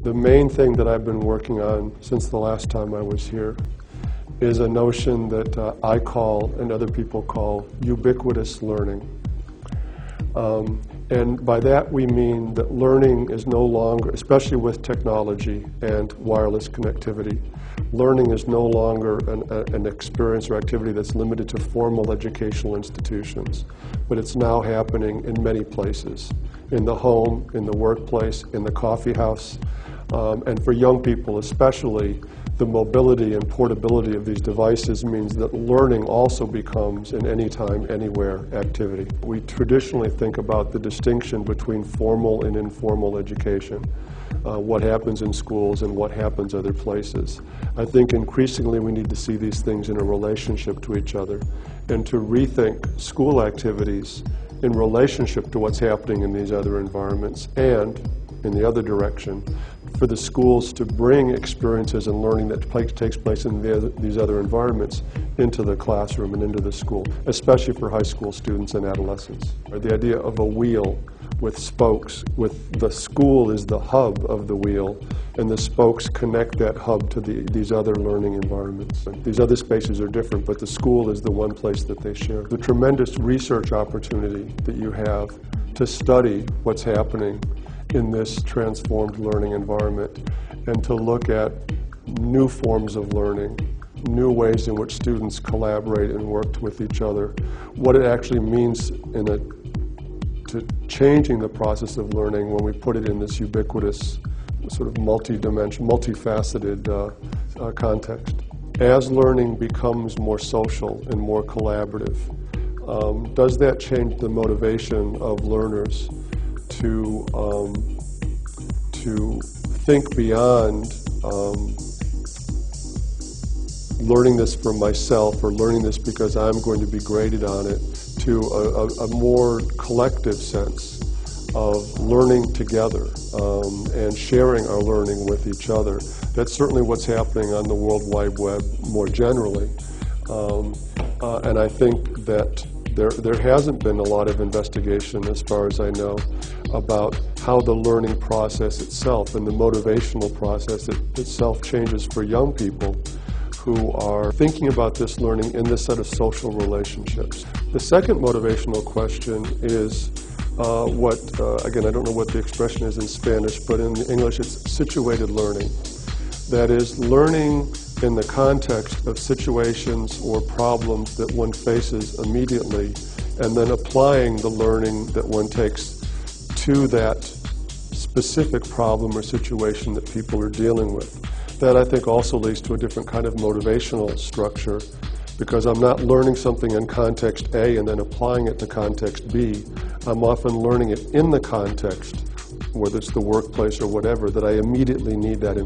The main thing that I've been working on since the last time I was here is a notion that I call and other people call ubiquitous learning. And by that we mean that learning is no longer, especially with technology and wireless connectivity, learning is no longer an experience or activity that's limited to formal educational institutions, but it's now happening in many places, in the home, in the workplace, in the coffee house, and for young people especially, the mobility and portability of these devices means that learning also becomes an anytime, anywhere activity. We traditionally think about the distinction between formal and informal education, what happens in schools and what happens other places. I think increasingly we need to see these things in a relationship to each other and to rethink school activities in relationship to what's happening in these other environments, and in the other direction, for the schools to bring experiences and learning that takes place in these other environments into the classroom and into the school, especially for high school students and adolescents. The idea of a wheel with spokes, with the school is the hub of the wheel, and the spokes connect that hub to these other learning environments. These other spaces are different, but the school is the one place that they share. The tremendous research opportunity that you have to study what's happening in this transformed learning environment and to look at new forms of learning, new ways in which students collaborate and work with each other, what it actually means to changing the process of learning when we put it in this ubiquitous, sort of multi-dimensional, multifaceted context. As learning becomes more social and more collaborative, does that change the motivation of learners to think beyond learning this for myself or learning this because I'm going to be graded on it, to a more collective sense of learning together and sharing our learning with each other? That's certainly what's happening on the World Wide Web more generally. And I think that there hasn't been a lot of investigation, as far as I know, about how the learning process itself and the motivational process itself changes for young people who are thinking about this learning in this set of social relationships. The second motivational question is again, I don't know what the expression is in Spanish, but in English it's situated learning. That is, learning in the context of situations or problems that one faces immediately, and then applying the learning that one takes to that specific problem or situation that people are dealing with. That, I think, also leads to a different kind of motivational structure, because I'm not learning something in context A and then applying it to context B. I'm often learning it in the context, whether it's the workplace or whatever, that I immediately need that